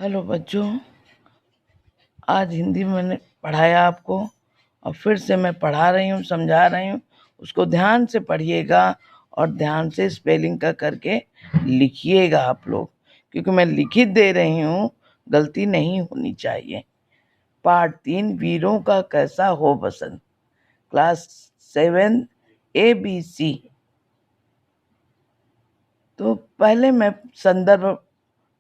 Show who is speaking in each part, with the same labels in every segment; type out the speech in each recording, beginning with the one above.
Speaker 1: Hello बच्चों, आज हिंदी में मैंने पढ़ाया आपको और फिर से मैं पढ़ा रही हूँ, समझा रही हूँ। उसको ध्यान से पढ़िएगा और ध्यान से स्पेलिंग का करके लिखिएगा आप लोग, क्योंकि मैं लिखित दे रही हूँ, गलती नहीं होनी चाहिए। पार्ट 3, वीरों का कैसा हो बसंत, क्लास 7 ABC। तो पहले मैं संदर्भ,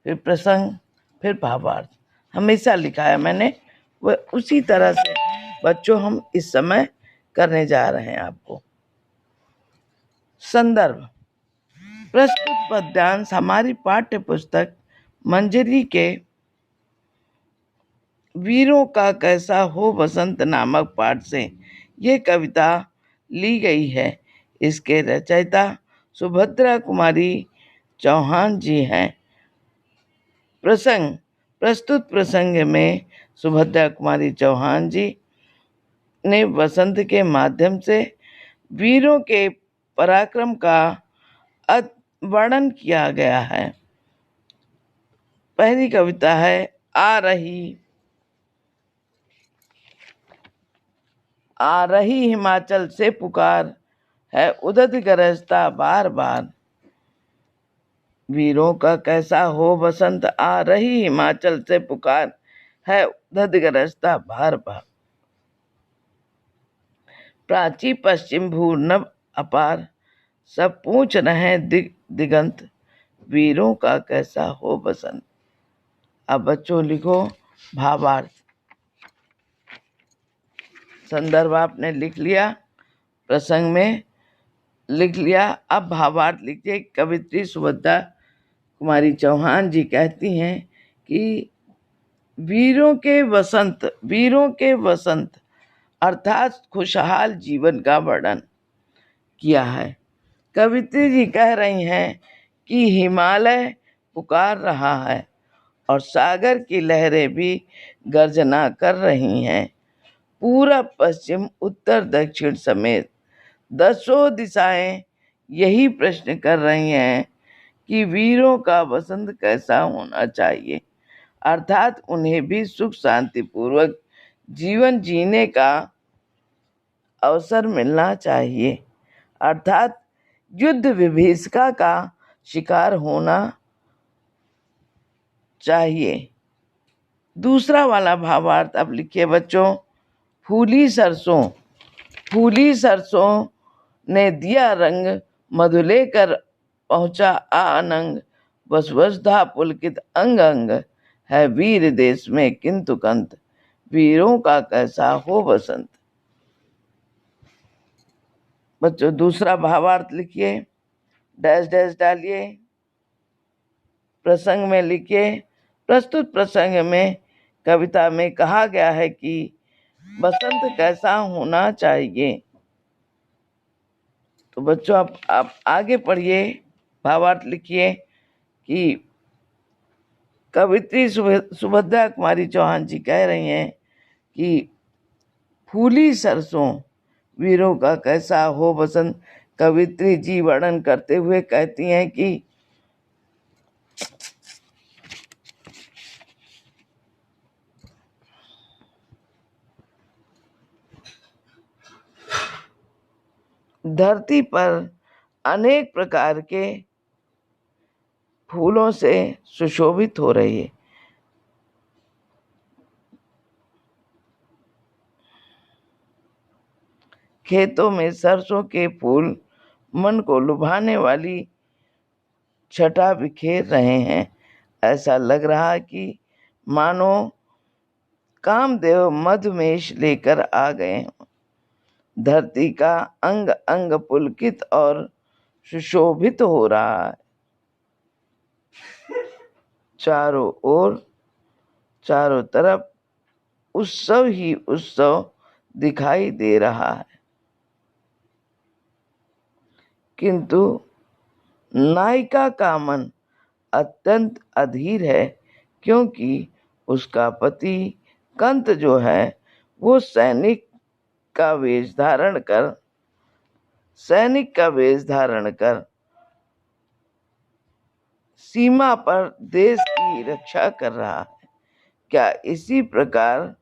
Speaker 1: फिर प्रसंग, फिर भावार्थ हमेशा लिखा है मैंने। वह उसी तरह से बच्चों हम इस समय करने जा रहे हैं आपको। संदर्भ। प्रस्तुत पद्यांश हमारी पाठ्य पुस्तक मंजरी के वीरों का कैसा हो बसंत नामक पाठ से ये कविता ली गई है। इसके रचयिता सुभद्रा कुमारी चौहान जी हैं। प्रसंग। प्रस्तुत प्रसंग में सुभद्रा कुमारी चौहान जी ने वसंत के माध्यम से वीरों के पराक्रम का वर्णन किया गया है। पहली कविता है आ रही हिमाचल से पुकार है उदत गरजता बार बार। वीरों का कैसा हो बसंत, आ रही हिमाचल से पुकार है उदत गरजता बार बार। प्राची पश्चिम भूर्णव अपार, सब पूछ रहे दिगंत, वीरों का कैसा हो बसंत। अब बच्चों लिखो भावार्थ। संदर्भ आपने लिख लिया, प्रसंग में लिख लिया, अब भावार्थ लिखिए। कवित्री सुभद्रा कुमारी चौहान जी कहती हैं कि वीरों के वसंत अर्थात खुशहाल जीवन का वर्णन किया है। कवित्री जी कह रही हैं कि हिमालय पुकार रहा है और सागर की लहरें भी गर्जना कर रही हैं। पूरब पश्चिम उत्तर दक्षिण समेत 10 दिशाएं यही प्रश्न कर रही हैं कि वीरों का वसंत कैसा होना चाहिए, अर्थात उन्हें भी सुख शांति पूर्वक जीवन जीने का अवसर मिलना चाहिए, अर्थात युद्ध विभीषिका का शिकार होना चाहिए। दूसरा वाला भावार्थ अब लिखिए बच्चों। फूली सरसों ने दिया रंग, मधु लेकर पहुंचा आनंग, बस वसुधा पुलकित अंग अंग, है वीर देश में किंतु कंत, वीरों का कैसा हो बसंत। बच्चों दूसरा भावार्थ लिखिए, डैश डैश डालिए, प्रसंग में लिखिए। प्रस्तुत प्रसंग में कविता में कहा गया है कि बसंत कैसा होना चाहिए। तो बच्चों आप आगे पढ़िए, भावार्थ लिखिए कि कवित्री सुभद्रा कुमारी चौहान जी कह रही हैं कि फूली सरसों वीरों का कैसा हो बसंत। कवित्री जी वर्णन करते हुए कहती हैं कि धरती पर अनेक प्रकार के फूलों से सुशोभित हो रही है। खेतों में सरसों के फूल मन को लुभाने वाली छटा बिखेर रहे हैं। ऐसा लग रहा कि मानो कामदेव मधुमेश लेकर आ गए हों। धरती का अंग अंग पुलकित और सुशोभित हो रहा है। चारों तरफ उत्सव ही उत्सव दिखाई दे रहा है, किंतु नायिका का मन अत्यंत अधीर है, क्योंकि उसका पति कंत जो है वो सैनिक का वेश धारण कर सीमा पर देश की रक्षा कर रहा है। क्या इसी प्रकार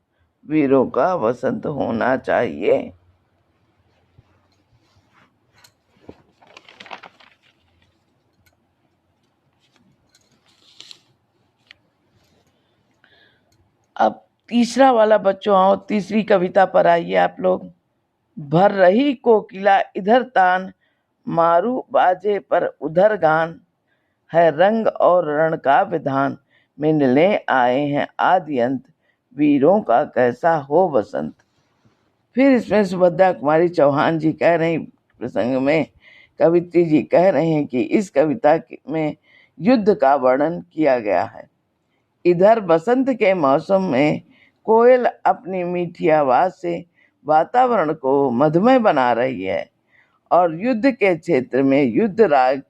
Speaker 1: वीरों का वसंत होना चाहिए? अब तीसरा वाला बच्चों आओ, तीसरी कविता पर आइए आप लोग। भर रही कोकिला इधर तान, मारू बाजे पर उधर गान, है रंग और रण का विधान, मिलने आए हैं आदि अंत, वीरों का कैसा हो बसंत। फिर इसमें सुभद्रा कुमारी चौहान जी कह रही प्रसंग में, कवित्री जी कह रहे हैं कि इस कविता में युद्ध का वर्णन किया गया है। इधर बसंत के मौसम में कोयल अपनी मीठी आवाज से वातावरण को मधुमय बना रही है और युद्ध के क्षेत्र में युद्ध राग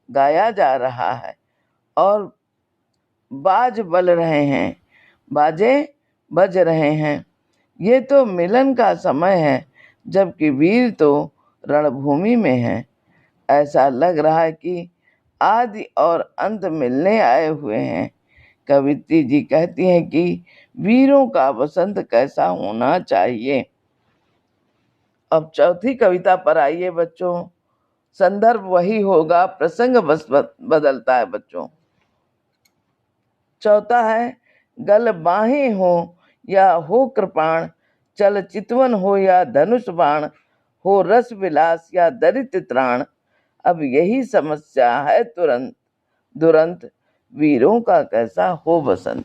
Speaker 1: गाया जा रहा है और बाजे बज रहे हैं। ये तो मिलन का समय है, जबकि वीर तो रणभूमि में है। ऐसा लग रहा है कि आदि और अंत मिलने आए हुए हैं। कवित्री जी कहती हैं कि वीरों का वसंत कैसा होना चाहिए। अब चौथी कविता पर आइए बच्चों। संदर्भ वही होगा, प्रसंग बस बदलता है बच्चों। चौथा है, गल बाहें हो या हो कृपाण, चल चितवन हो या धनुष बाण, हो रस विलास या दरित त्राण, अब यही समस्या है तुरंत दुरंत, वीरों का कैसा हो बसंत।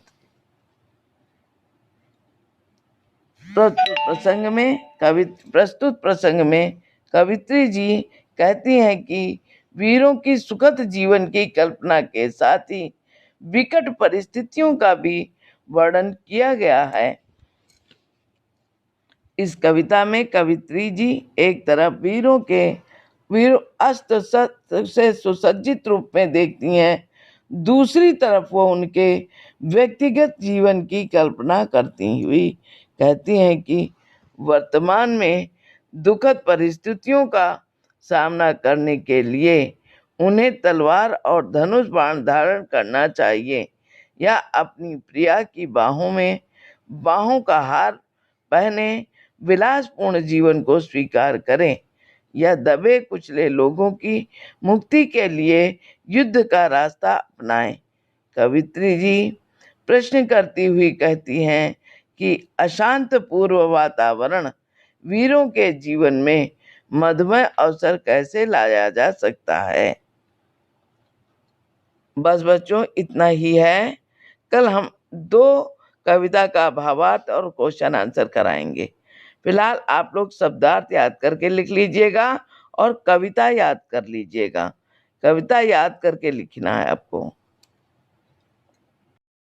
Speaker 1: प्रस्तुत प्रसंग में कवित्री जी कहती हैं कि वीरों की सुखद जीवन की कल्पना के साथ ही विकट परिस्थितियों का भी वर्णन किया गया है। इस कविता में कवित्री जी एक तरफ वीर अस्त्र शस्त्र से सुसज्जित रूप में देखती हैं, दूसरी तरफ वो उनके व्यक्तिगत जीवन की कल्पना करती हुई कहती हैं कि वर्तमान में दुखद परिस्थितियों का सामना करने के लिए उन्हें तलवार और धनुष बाण धारण करना चाहिए या अपनी प्रिया की बाहों का हार पहने विलासपूर्ण जीवन को स्वीकार करें या दबे कुचले लोगों की मुक्ति के लिए युद्ध का रास्ता अपनाएं। कवित्री जी प्रश्न करती हुई कहती हैं कि अशांत पूर्व वातावरण वीरों के जीवन में मधुमय अवसर कैसे लाया जा सकता है। बस बच्चों इतना ही है। कल हम 2 कविता का भावार्थ और क्वेश्चन आंसर कराएंगे। फिलहाल आप लोग शब्दार्थ याद करके लिख लीजिएगा और कविता याद कर लीजिएगा। कविता याद करके लिखना है आपको।